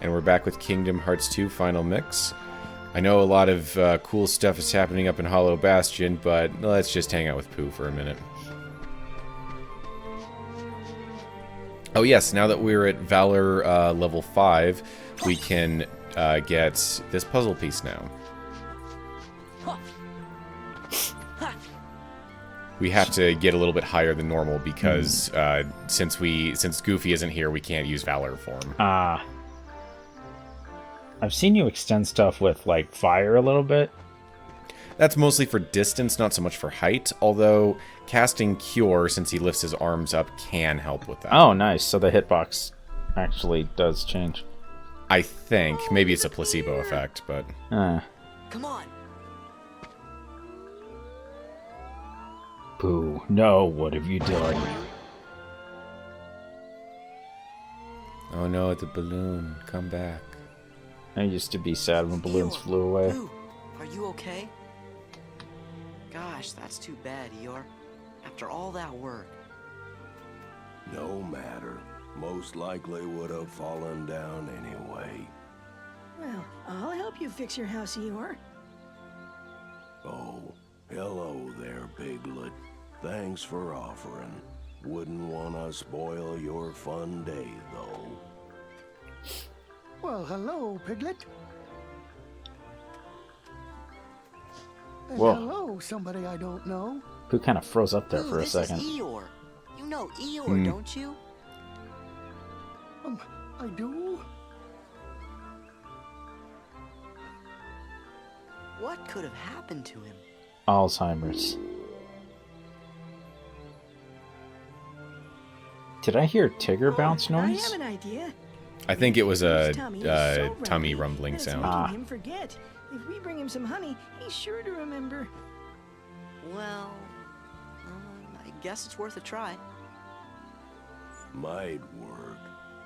And we're back with Kingdom Hearts 2 Final Mix. I know a lot of cool stuff is happening up in Hollow Bastion, but let's just hang out with Pooh for a minute. Oh yes, now that we're at Valor level 5, we can get this puzzle piece now. We have to get a little bit higher than normal because since Goofy isn't here, we can't use Valor form. I've seen you extend stuff with, like, fire a little bit. That's mostly for distance, not so much for height, although casting Cure, since he lifts his arms up, can help with that. Oh, nice. So the hitbox actually does change. I think. Maybe it's a placebo effect, but... Come on. Pooh, no, what have you done? Oh no, the balloon. Come back. I used to be sad when balloons flew away. Ooh, are you okay? Gosh, that's too bad, Eeyore. After all that work. No matter. Most likely would have fallen down anyway. Well, I'll help you fix your house, Eeyore. Oh, hello there, Piglet. Thanks for offering. Wouldn't want to spoil your fun day, though. Well, hello, Piglet. And Whoa. hello, somebody I don't know. Pooh kind of froze up there Ooh, for a this second. is Eeyore. You know Eeyore, don't you? I do? What could have happened to him? Alzheimer's. Did I hear Tigger bounce I noise? have an idea. I think it was a His tummy is so tummy rumbly, rumbling that's sound. making him forget. If we bring him some honey, he's sure to remember. Well, I guess it's worth a try. Might work,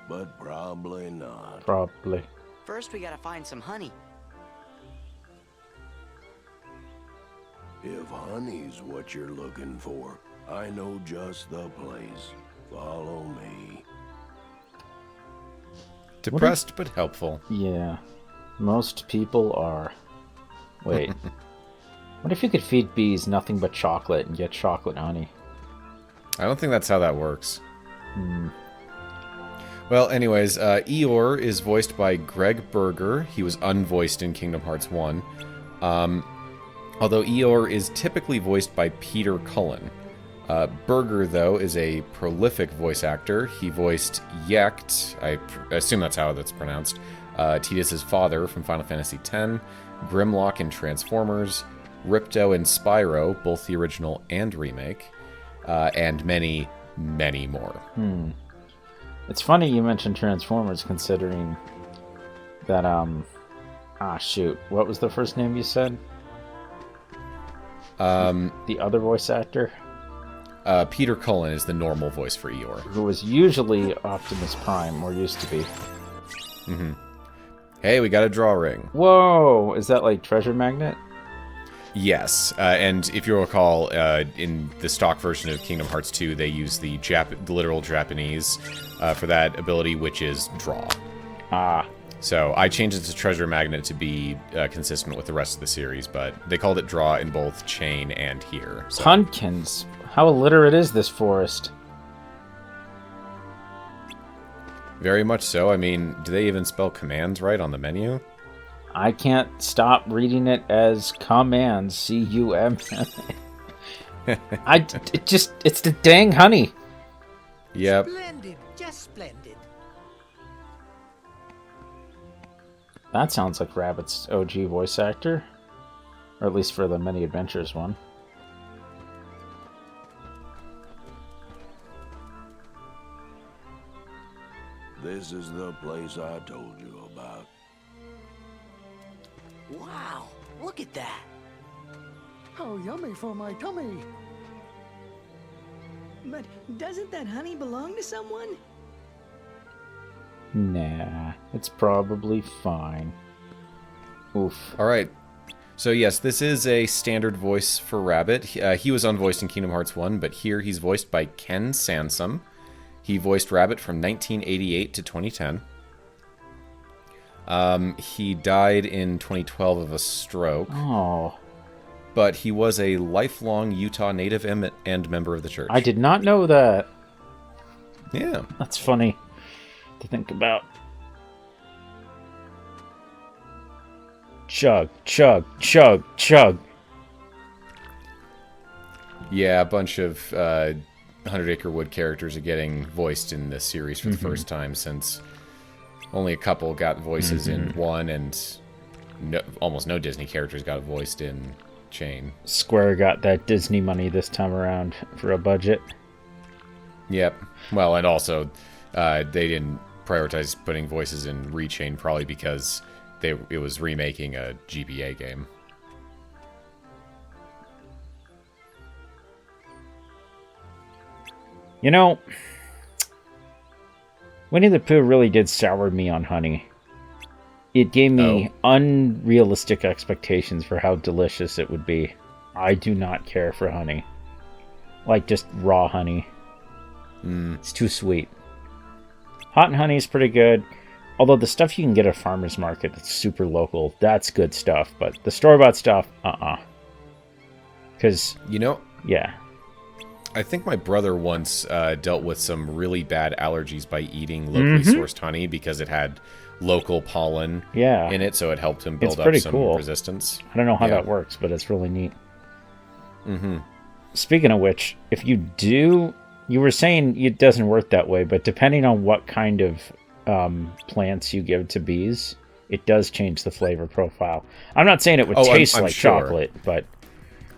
but probably not. Probably. First, we gotta find some honey. If honey's what you're looking for, I know just the place. Follow me. Depressed but helpful. Yeah. Most people are. Wait. What if you could feed bees nothing but chocolate and get chocolate honey? I don't think that's how that works. Well, anyways, Eeyore is voiced by Greg Berger. He was unvoiced in Kingdom Hearts 1. Although Eeyore is typically voiced by Peter Cullen. Berger, though, is a prolific voice actor. He voiced Yecht, I assume that's how that's pronounced, Tidus' father from Final Fantasy X, Grimlock in Transformers, Ripto and Spyro, both the original and remake, and many, many more. It's funny you mentioned Transformers, considering that, shoot. What was the first name you said? The other voice actor? Peter Cullen is the normal voice for Eeyore. Who was usually Optimus Prime, or used to be. Hey, we got a draw ring. Whoa! Is that like Treasure Magnet? Yes, and if you recall, in the stock version of Kingdom Hearts 2, they use the literal Japanese for that ability, which is draw. So I changed it to Treasure Magnet to be consistent with the rest of the series, but they called it draw in both Chain and here. So. Pumpkins! How illiterate is this forest? Very much so. I mean, do they even spell commands right on the menu? I can't stop reading it as commands. C-U-M. It's the dang honey. Yep. Splendid, just splendid. That sounds like Rabbit's OG voice actor. Or at least for the Many Adventures one. This is the place I told you about. Wow, look at that. How yummy for my tummy. But doesn't that honey belong to someone? Nah, it's probably fine. Oof. Alright. So yes, this is a standard voice for Rabbit. He was unvoiced in Kingdom Hearts 1, but here he's voiced by Ken Sansom. He voiced Rabbit from 1988 to 2010. He died in 2012 of a stroke, Oh, but he was a lifelong Utah native and member of the church. I did not know that. Yeah. That's funny to think about. Chug, chug, chug, chug. Yeah, a bunch of 100 Acre Wood characters are getting voiced in this series for the first time, since only a couple got voices in 1, and almost no Disney characters got voiced in Chain. Square got that Disney money this time around for a budget. Yep. Well, and also they didn't prioritize putting voices in Rechain, probably because it was remaking a GBA game. You know, Winnie the Pooh really did sour me on Honey. It gave me unrealistic expectations for how delicious it would be. I do not care for honey. Like, just raw honey. It's too sweet. Hot and Honey is pretty good. Although the stuff you can get at Farmer's Market that's super local, that's good stuff. But the store-bought stuff, Because, You know, yeah. I think my brother once dealt with some really bad allergies by eating locally sourced honey because it had local pollen in it, so it helped him build up some resistance. I don't know how that works, but it's really neat. Speaking of which, if you do... You were saying it doesn't work that way, but depending on what kind of plants you give to bees, it does change the flavor profile. I'm not saying it would taste I'm like sure. chocolate, but...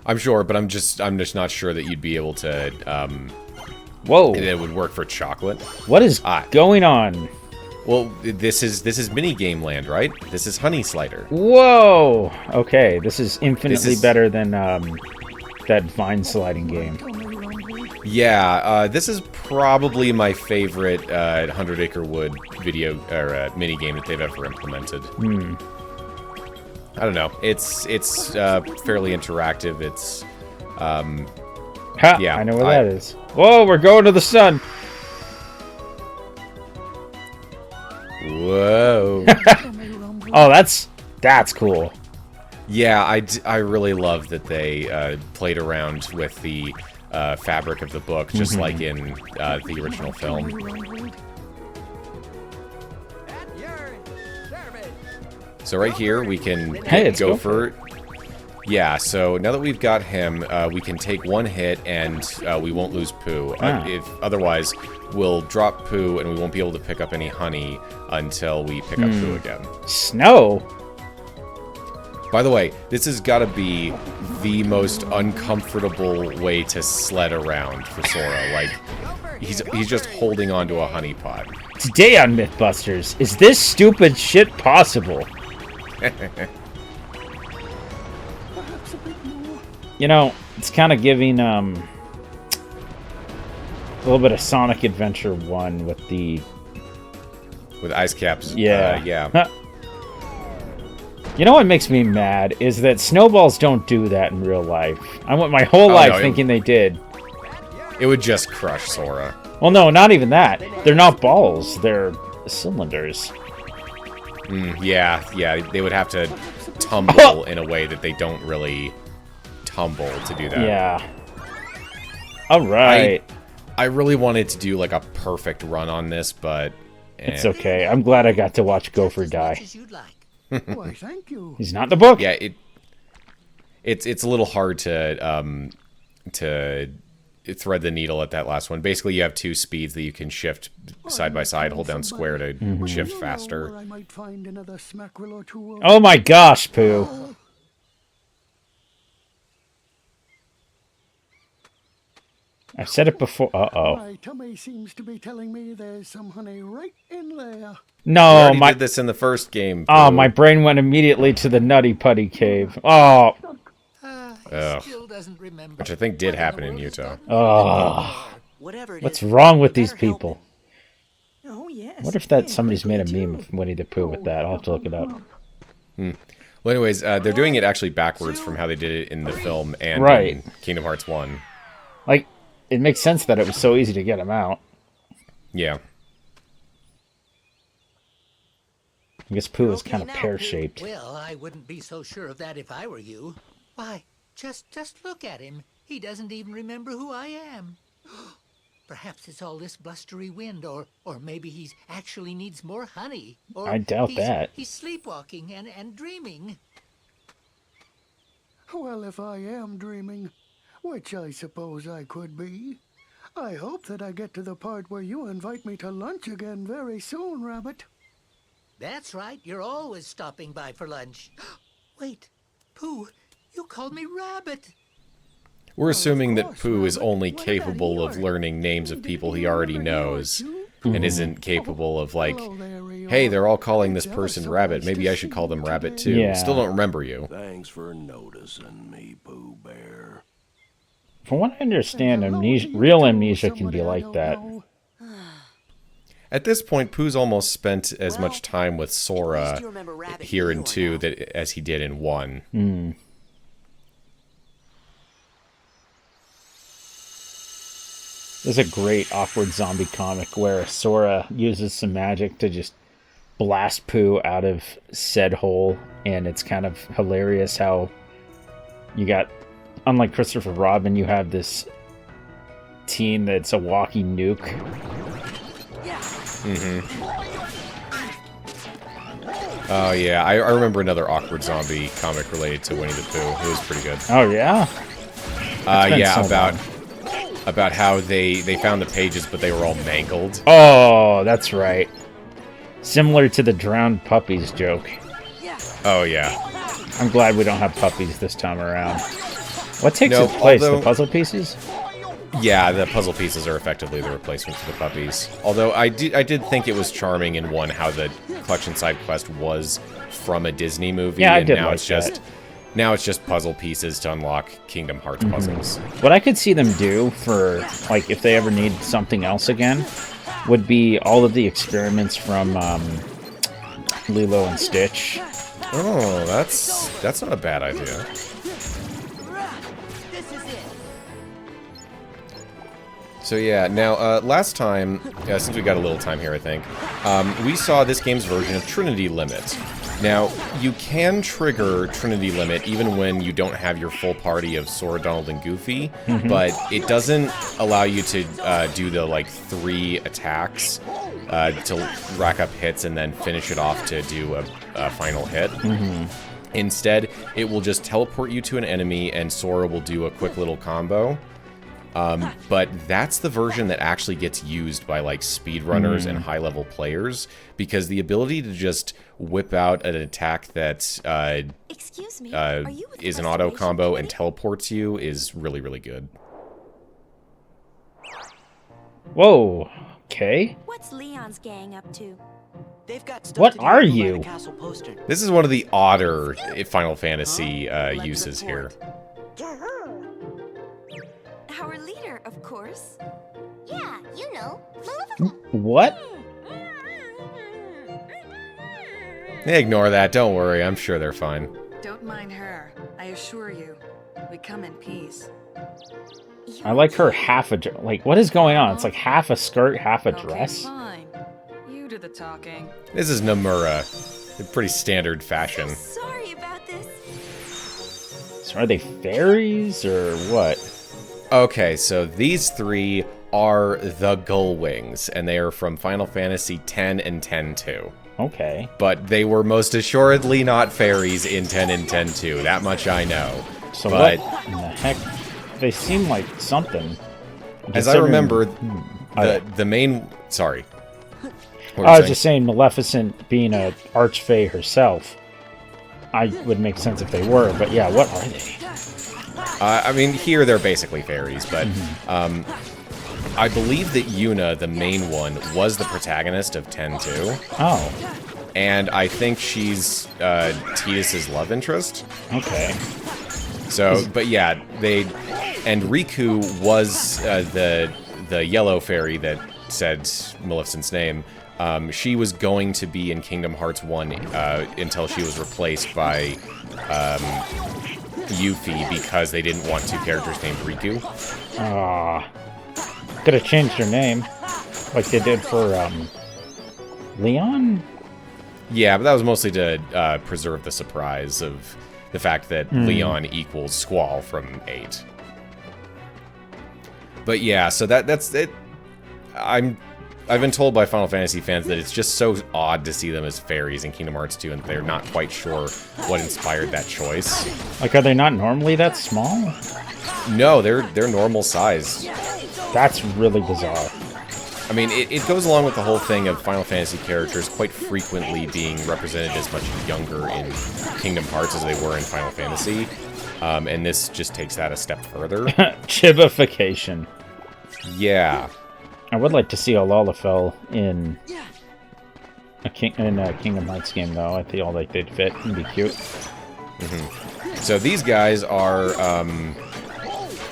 I'm sure, but I'm just not sure that you'd be able to... Whoa! It would work for chocolate. What is going on? Well, this is minigame land, right? This is Hunny Slider. Whoa! Okay, this is infinitely better than that vine sliding game. Yeah, this is probably my favorite 100 Acre Wood video or minigame that they've ever implemented. I don't know. It's fairly interactive. It's yeah, I know where that is. Whoa, we're going to the sun. Whoa. Oh, that's cool. Yeah, I really love that they played around with the fabric of the book, just like in the original film. So right here, we can go for... Yeah, so now that we've got him, we can take one hit and we won't lose Pooh. If otherwise, we'll drop Pooh and we won't be able to pick up any honey until we pick up Pooh again. Snow? By the way, this has got to be the most uncomfortable way to sled around for Sora. Like, he's just holding onto a honey pot. Today on Mythbusters, is this stupid shit possible? You know, it's kind of giving a little bit of Sonic Adventure 1 with the... With ice caps. Yeah. Yeah. You know what makes me mad is that snowballs don't do that in real life. I went my whole life thinking they did. It would just crush Sora. Well, no, not even that. They're not balls. They're cylinders. Yeah. They would have to tumble in a way that they don't really tumble to do that. Yeah. All right. I really wanted to do like a perfect run on this, but... It's okay. I'm glad I got to watch Gopher die. Why, thank you. He's not in the book. Yeah, it's a little hard to thread the needle at that last one. Basically, you have two speeds that you can shift side by side. Hold down square to shift faster. I might find another smackerel or two. Oh my gosh, Pooh. I've said it before. Uh-oh. My tummy seems to be telling me there's some honey right in there. No, We did this in the first game. Oh, my brain went immediately to the Nutty Putty Cave. Oh. Still doesn't remember. Which I think did happen in Utah. Oh. Whatever it What's is, wrong with you these better help people? Oh, yes. What if that somebody's made a meme of Winnie the Pooh with that? I'll have to look it up. Well, anyways, they're doing it actually backwards from how they did it in the film and in Kingdom Hearts 1. Like, it makes sense that it was so easy to get him out. Yeah. I guess Pooh is Okay kind of now, Pooh. pear-shaped. Well, I wouldn't be so sure of that if I were you. Why, just look at him. He doesn't even remember who I am. Perhaps it's all this blustery wind, or maybe he actually needs more honey. Or I doubt that. He's sleepwalking and dreaming. Well, if I am dreaming, which I suppose I could be, I hope that I get to the part where you invite me to lunch again very soon, Rabbit. That's right, you're always stopping by for lunch. Wait, Pooh, you called me Rabbit. We're assuming that course, Pooh is Rabbit. only What about capable of Eeyore? learning names of people he already knows, too? and isn't capable of, like, Hello there, Eeyore. hey, they're all calling this It's ever person so Rabbit. nice Maybe to I should see call them you Rabbit today. too. Yeah. Still don't remember you. Thanks for noticing me, Pooh Bear. From what I understand, And hello amnesia, to you real too, amnesia can be somebody I like don't that. know. At this point, Pooh's almost spent as Well, much time with At least Sora you remember Rabbit here in Eeyore 2 now. that as he did in 1. Hmm. There's a great awkward zombie comic where Sora uses some magic to just blast Pooh out of said hole, and it's kind of hilarious how you got, unlike Christopher Robin, you have this teen that's a walking nuke. Oh yeah, I remember another awkward zombie comic related to Winnie the Pooh. It was pretty good. Oh yeah? been Yeah, so about how they found the pages, but they were all mangled. Oh, that's right. Similar to the drowned puppies joke. Oh yeah. I'm glad we don't have puppies this time around. What takes No, its place? although- The puzzle pieces? Yeah, the puzzle pieces are effectively the replacement for the puppies. Although I did think it was charming in 1 how the collection side quest was from a Disney movie, Yeah, I and did now like it's just puzzle pieces to unlock Kingdom Hearts puzzles. What I could see them do for, like, if they ever need something else again, would be all of the experiments from Lilo and Stitch. Oh, that's not a bad idea. This is it. So yeah, now last time, since we got a little time here, I think, we saw this game's version of Trinity Limit. Now, you can trigger Trinity Limit even when you don't have your full party of Sora, Donald, and Goofy, but it doesn't allow you to do the, like, 3 attacks to rack up hits and then finish it off to do a final hit. Instead, it will just teleport you to an enemy and Sora will do a quick little combo. But that's the version that actually gets used by, like, speedrunners and high-level players, because the ability to just whip out an attack that Excuse me, are you with is an the auto restoration combo and committee? teleports you is really, really good. Whoa. Okay. What's Leon's gang up to? They've got stuff What to do are with the you? Lana Castle poster. This is one of the odder Final Fantasy Let's uses here. report. Our leader, of course. Yeah, you know, Maleficent. What? Ignore that, don't worry, I'm sure they're fine. Don't mind her. I assure you, we come in peace. I like her half a... Like, what is going on? It's like half a skirt, half a Okay, dress? fine. You do the talking. This is Nomura. In pretty standard fashion. Sorry about this. So are they fairies, or what? Okay, so these 3 are the Gullwings, and they are from Final Fantasy X and X-2. Okay. But they were most assuredly not fairies in 10 and 10-2. That much I know. So But what in the heck? They seem like something. as I Considering- remember, Oh, the main... Sorry. What were I you was saying? just saying, Maleficent being a archfey herself, I would make sense if they were, but yeah, what are they? I mean, here they're basically fairies, but I believe that Yuna, the main one, was the protagonist of 10-2. Oh, And I think she's Tidus's love interest. okay. So, but yeah, they... And Riku was the yellow fairy that said Maleficent's name. She was going to be in Kingdom Hearts 1 until she was replaced by Yuffie because they didn't want 2 characters named Riku. Could have changed her name, like they did for Leon. Yeah, but that was mostly to preserve the surprise of the fact that Leon equals Squall from 8. But yeah, so that's it. I've been told by Final Fantasy fans that it's just so odd to see them as fairies in Kingdom Hearts 2, and they're not quite sure what inspired that choice. Like, are they not normally that small? No, they're normal size. That's really bizarre. I mean, it goes along with the whole thing of Final Fantasy characters quite frequently being represented as much younger in Kingdom Hearts as they were in Final Fantasy. And this just takes that a step further. Chibification. Yeah. I would like to see a Lalafell in a Kingdom Hearts game, though. I feel like they'd fit and be cute. So these guys are...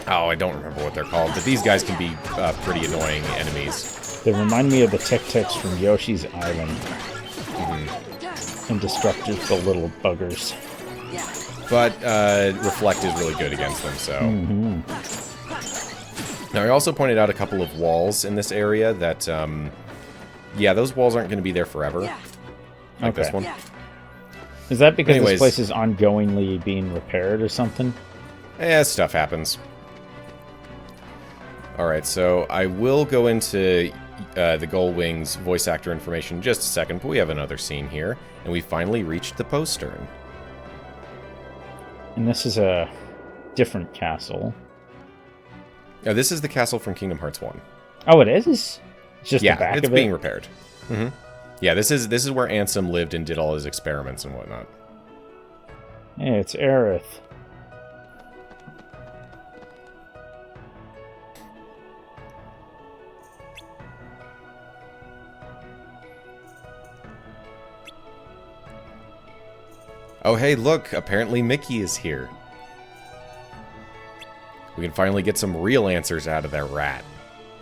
I don't remember what they're called, but these guys can be pretty annoying enemies. They remind me of the Tic-Tics from Yoshi's Island. And Destructors, the little buggers. But Reflect is really good against them, so... Now, I also pointed out a couple of walls in this area that, yeah, those walls aren't going to be there forever. Like this one. Is that because this place is ongoingly being repaired or something? Stuff happens. Alright, so I will go into the Gullwing's voice actor information in just a second, but we have another scene here, and we finally reached the postern. And this is a different castle. Now, this is the castle from Kingdom Hearts 1. Oh, it is? It's just the back of it? Yeah, it's being repaired. Yeah, this is where Ansem lived and did all his experiments and whatnot. Hey, it's Aerith. Oh, hey, look, apparently Mickey is here. We can finally get some real answers out of that rat.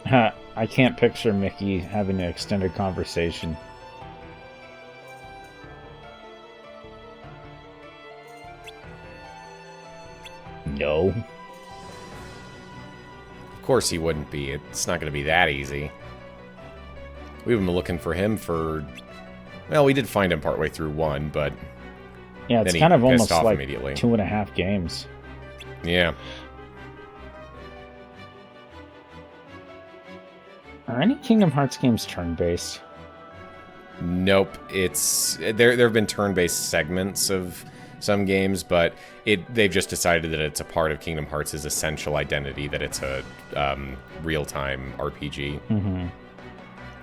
I can't picture Mickey having an extended conversation. No. Of course he wouldn't be. It's not going to be that easy. We've been looking for him for... Well, we did find him partway through 1, but... Yeah, it's kind of almost like immediately. 2.5 games. Yeah. Are any Kingdom Hearts games turn-based? Nope. It's there have been turn-based segments of some games, but they've just decided that it's a part of Kingdom Hearts' essential identity, that it's a real-time RPG.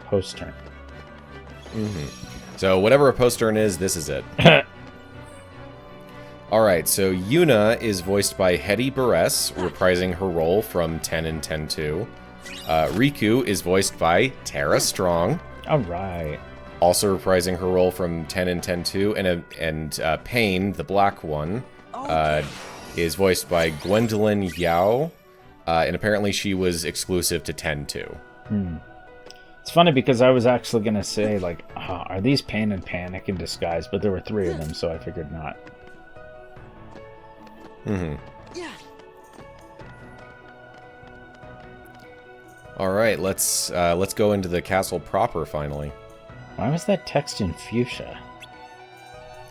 Post-turn. So whatever a post-turn is, this is it. Alright, so Yuna is voiced by Hedy Barres, reprising her role from 10 and 10-2. Riku is voiced by Tara Strong. Alright. Also reprising her role from 10 and 10-2. And Pain, the black one, is voiced by Gwendolyn Yao. And apparently she was exclusive to 10-2. It's funny because I was actually going to say, like, are these Pain and Panic in disguise? But there were 3 of them, so I figured not. Alright, let's go into the castle proper, finally. Why was that text in fuchsia?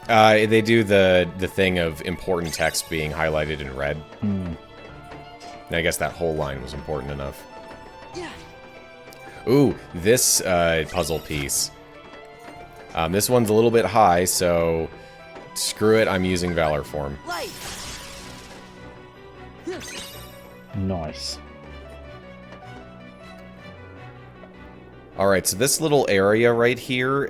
They do the thing of important text being highlighted in red. And I guess that whole line was important enough. Ooh, this puzzle piece. This one's a little bit high, so screw it, I'm using Valor Form. Nice. Alright, so this little area right here,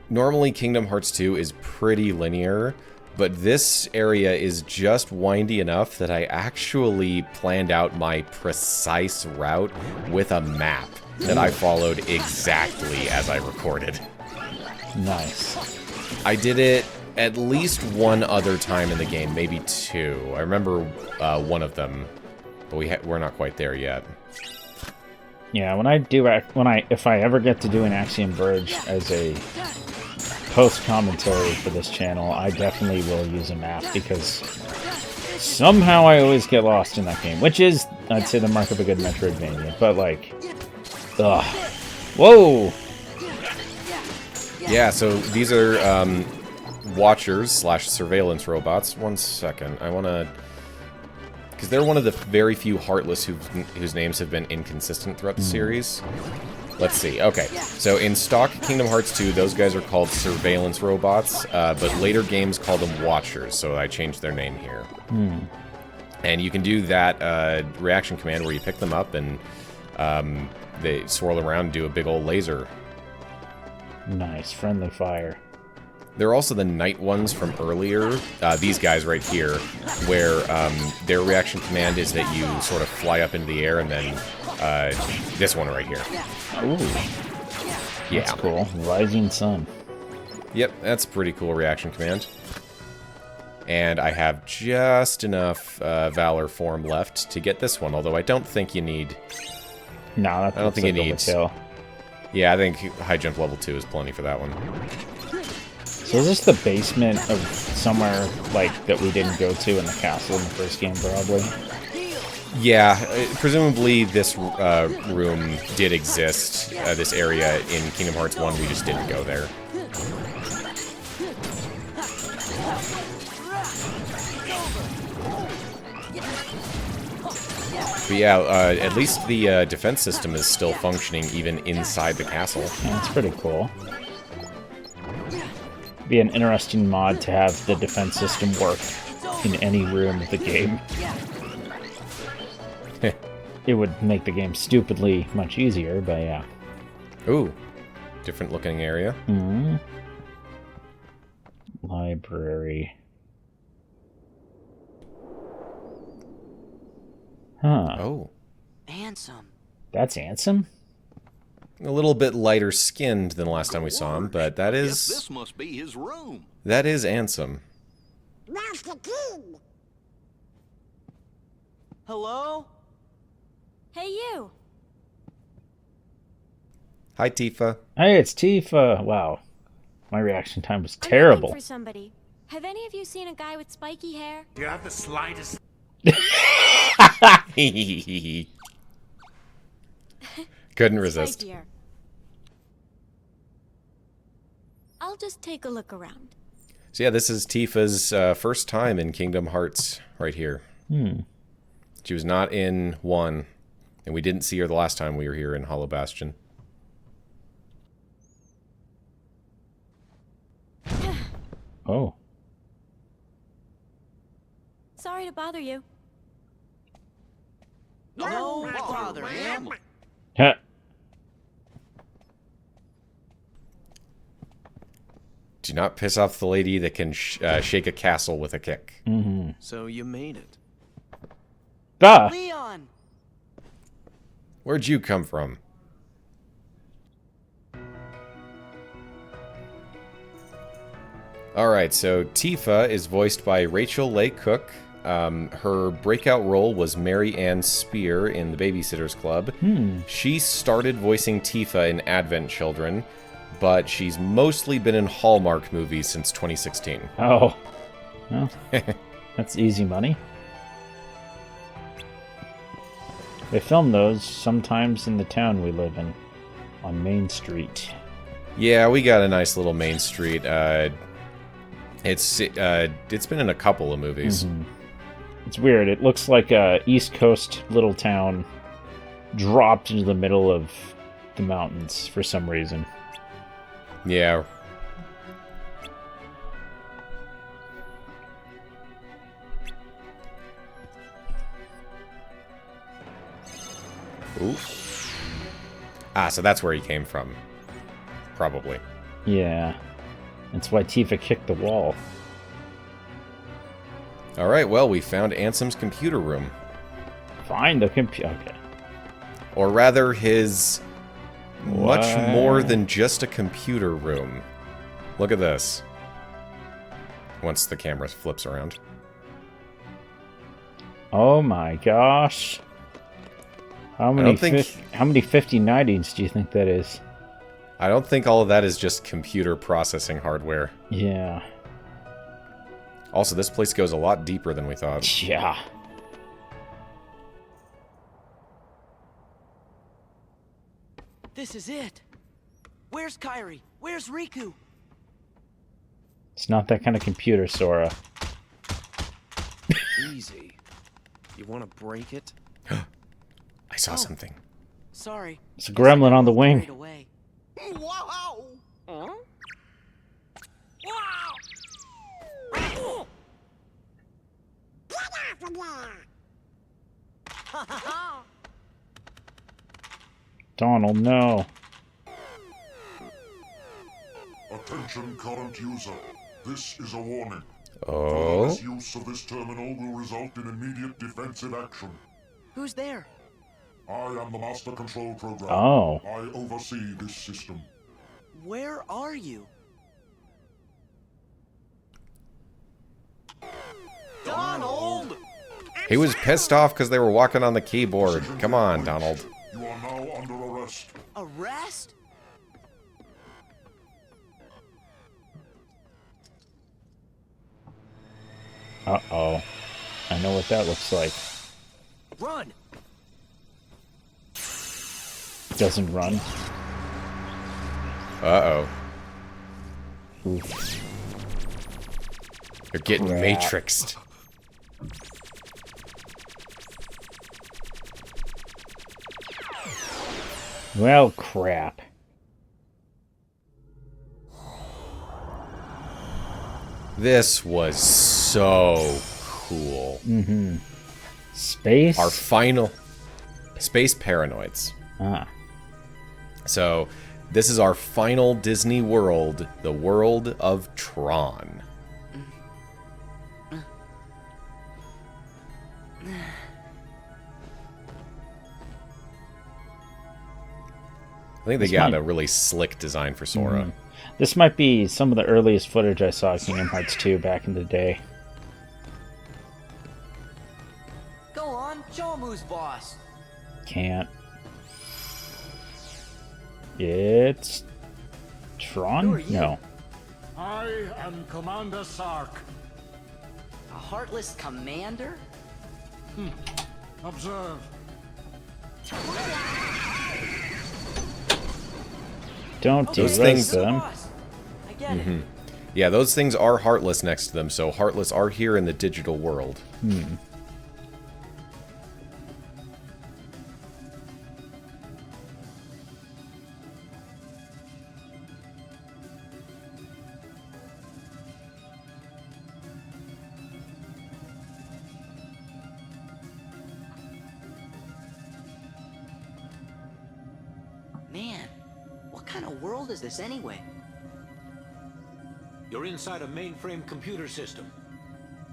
normally Kingdom Hearts 2 is pretty linear, but this area is just windy enough that I actually planned out my precise route with a map that I followed exactly as I recorded. Nice. I did it at least one other time in the game, maybe 2. I remember one of them, but we're not quite there yet. Yeah, if I ever get to do an Axiom Verge as a post-commentary for this channel, I definitely will use a map, because somehow I always get lost in that game, which is, I'd say, the mark of a good Metroidvania, but like, ugh. Whoa! Yeah, so these are watchers slash surveillance robots. One second, I want to... Because they're one of the very few Heartless whose names have been inconsistent throughout the series. Let's see. Okay, so in stock Kingdom Hearts 2, those guys are called surveillance robots, but later games call them watchers, so I changed their name here. And you can do that reaction command where you pick them up and they swirl around and do a big old laser. Nice. Friendly fire. There are also the night ones from earlier, these guys right here, where their reaction command is that you sort of fly up into the air, and then this one right here. Ooh. Yeah. That's cool. Rising sun. Yep, that's a pretty cool reaction command. And I have just enough Valor form left to get this one, although I don't think you need... No, I don't think you need... Yeah, I think high jump level 2 is plenty for that one. So is this the basement of somewhere, like, that we didn't go to in the castle in the first game, probably? Yeah, presumably this room did exist, this area in Kingdom Hearts 1, we just didn't go there. But yeah, at least the defense system is still functioning even inside the castle. Yeah, that's pretty cool. Be an interesting mod to have the defense system work in any room of the game. It would make the game stupidly much easier, but yeah. Ooh, different looking area. Library. Huh. Oh. Ansem. That's Ansem? A little bit lighter skinned than the last time we saw him, but that is... This must be his room. That is Ansem. Master King. Hello? Hey, you. Hi, Tifa. Hey, it's Tifa. Wow. My reaction time was I'm terrible. looking for somebody. Have any of you seen a guy with spiky hair? Do you have the slightest... Couldn't resist. Spikier. I'll just take a look around. So yeah, this is Tifa's first time in Kingdom Hearts right here. She was not in 1, and we didn't see her the last time we were here in Hollow Bastion. Oh. Sorry to bother you. No bother, ma'am. Huh. Do not piss off the lady that can shake a castle with a kick. So you made it. Ah! Leon! Where'd you come from? Alright, so Tifa is voiced by Rachel Leigh Cook. Her breakout role was Mary Ann Spear in The Babysitter's Club. She started voicing Tifa in Advent Children, but she's mostly been in Hallmark movies since 2016. Oh. Well, that's easy money. They film those sometimes in the town we live in, on Main Street. Yeah, we got a nice little Main Street. It's been in a couple of movies. It's weird. It looks like a East Coast little town dropped into the middle of the mountains for some reason. Yeah. Ooh. Ah, so that's where he came from. Probably. Yeah. That's why Tifa kicked the wall. Alright, well, we found Ansem's computer room. Find the computer. Okay. Or rather, his What? much more than just a computer room. Look at this. Once the camera flips around. Oh my gosh. How many 5090s do you think that is? I don't think all of that is just computer processing hardware. Yeah. Also, this place goes a lot deeper than we thought. Yeah. This is it. Where's Kairi? Where's Riku? It's not that kind of computer, Sora. Easy. You want to break it? I saw something. Sorry. It's a gremlin on the wing. Right away. Wow! Huh? Get off of there! Donald, no. Attention current user. This is a warning. Oh. Misuse of this terminal will result in immediate defensive action. Who's there? I am the Master Control Program. Oh. I oversee this system. Where are you? Donald! He was pissed off because they were walking on the keyboard. Come on, Donald. You are now under arrest. Arrest? Uh-oh. I know what that looks like. Run! Doesn't run. Uh-oh. Oof. You're getting Crap. matrixed. Well, crap. This was so cool. Mm-hmm. Space? Our final... Space Paranoids. Ah. So, this is our final Disney world, the world of Tron. I think they got a really slick design for Sora. Mm-hmm. This might be some of the earliest footage I saw of Kingdom Hearts 2 back in the day. Go on, show him who's boss. Can't. It's... Tron? No. I am Commander Sark. A heartless commander? Observe. Don't do Those things- them. I get it. Yeah, those things are Heartless next to them, so Heartless are here in the digital world. Man, what kind of world is this anyway? You're inside a mainframe computer system.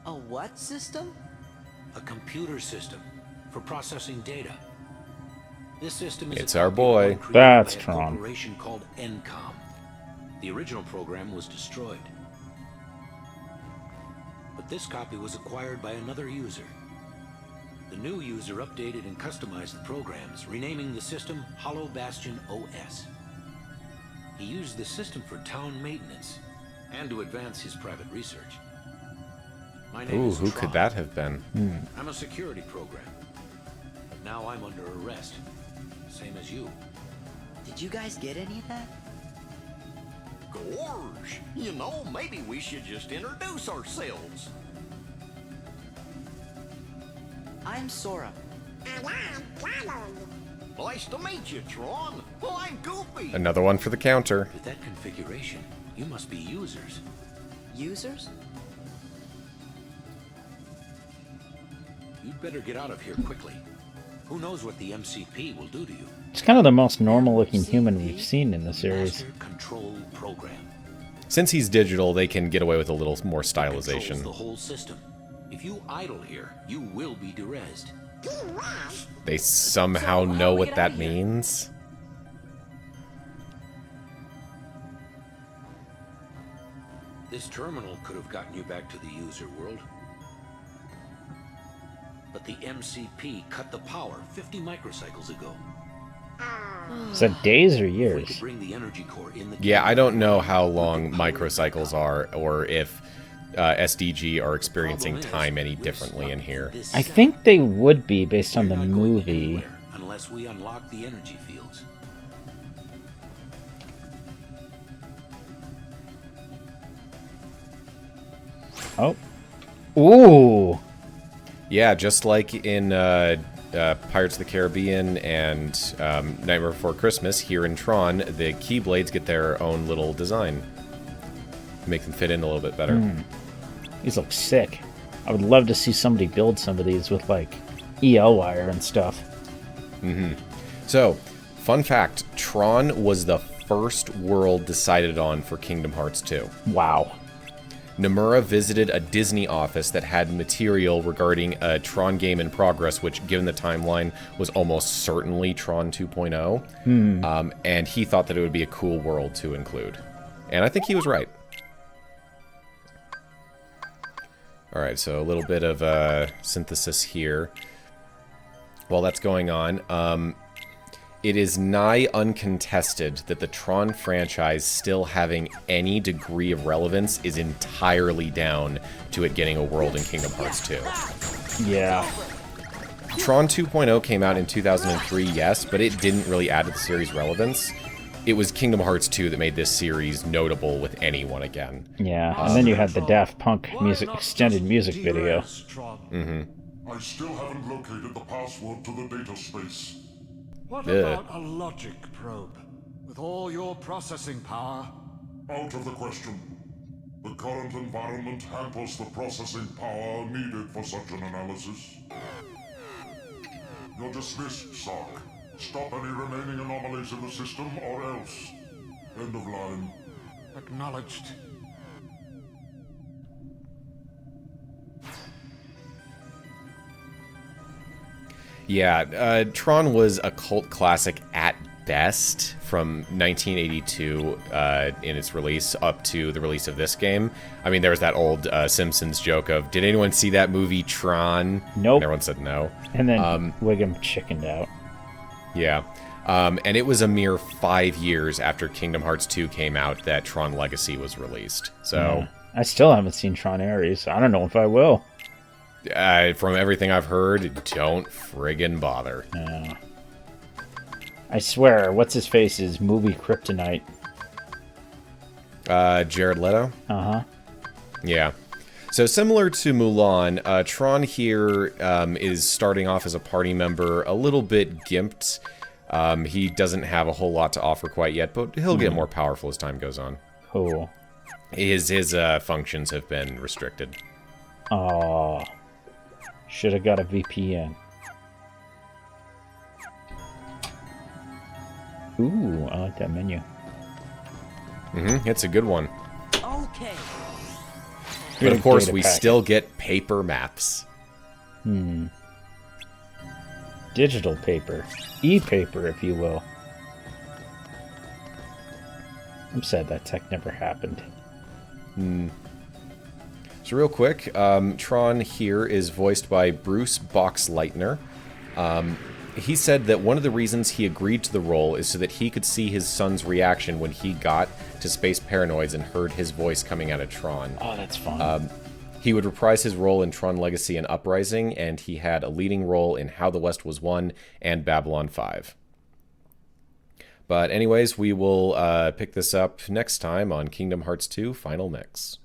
A what system? A computer system for processing data. This system is It's a our copy of boy. one created That's by a Tron. corporation called Encom. The original program was destroyed. But this copy was acquired by another user. The new user updated and customized the programs, renaming the system Hollow Bastion OS. He used the system for town maintenance and to advance his private research. My name Ooh, is who Tron. could that have been? I'm a security program. But now I'm under arrest. Same as you. Did you guys get any of that? Gorge, you know, maybe we should just introduce ourselves. I'm Sora. And I'm Donald. Nice to meet you, Tron. Well, I'm Goofy. Another one for the counter. With that configuration, you must be users. Users? You'd better get out of here quickly. Who knows what the MCP will do to you? It's kind of the most normal-looking human we've seen in the series. Master Control Program. Since he's digital, they can get away with a little more Controls stylization. the whole system. If you idle here, you will be derezzed. They somehow know what that means. This terminal could have gotten you back to the user world. But the MCP cut the power 50 microcycles ago. Is that days or If we years? could bring the energy core in the Yeah, I don't know how long microcycles are, or if SDG are experiencing time any differently in here. I think they would be based on the movie. unless we unlock the energy fields. Oh. Ooh. Yeah, just like in Pirates of the Caribbean and Nightmare Before Christmas, here in Tron, the Keyblades get their own little design. Make them fit in a little bit better. These look sick. I would love to see somebody build some of these with, like, EL wire and stuff. So, fun fact, Tron was the first world decided on for Kingdom Hearts 2. Wow. Nomura visited a Disney office that had material regarding a Tron game in progress, which, given the timeline, was almost certainly Tron 2.0. And he thought that it would be a cool world to include. And I think he was right. Alright, so a little bit of synthesis here. While that's going on, it is nigh uncontested that the Tron franchise still having any degree of relevance is entirely down to it getting a world in Kingdom Hearts 2. Yeah. Tron 2.0 came out in 2003, yes, but it didn't really add to the series' relevance. It was Kingdom Hearts 2 that made this series notable with anyone again. Yeah, and then you had the Daft Punk extended music video. I still haven't located the password to the data space. What about a logic probe? With all your processing power? Out of the question. The current environment hampers the processing power needed for such an analysis. You're dismissed, Sark. Stop any remaining anomalies in the system, or else. End of line. Acknowledged. Yeah, Tron was a cult classic at best from 1982 in its release up to the release of this game. I mean, there was that old Simpsons joke of, did anyone see that movie Tron? Nope. And everyone said no. And then Wiggum chickened out. Yeah. And it was a mere 5 years after Kingdom Hearts 2 came out that Tron Legacy was released. So Yeah. I still haven't seen Tron Ares. I don't know if I will. From everything I've heard, don't friggin' bother. Yeah. I swear, what's his face is movie kryptonite. Jared Leto? Uh-huh. Yeah. So similar to Mulan, Tron here is starting off as a party member, a little bit gimped. He doesn't have a whole lot to offer quite yet, but he'll get more powerful as time goes on. Cool. His functions have been restricted. Oh, should have got a VPN. Ooh, I like that menu. It's a good one. Okay. But of course, we still get paper maps. Digital paper. E-paper, if you will. I'm sad that tech never happened. So real quick, Tron here is voiced by Bruce Boxleitner. He said that one of the reasons he agreed to the role is so that he could see his son's reaction when he got to Space Paranoids and heard his voice coming out of Tron. Oh, that's fun. He would reprise his role in Tron Legacy and Uprising, and he had a leading role in How the West Was Won and Babylon 5. But anyways, we will pick this up next time on Kingdom Hearts 2 Final Mix.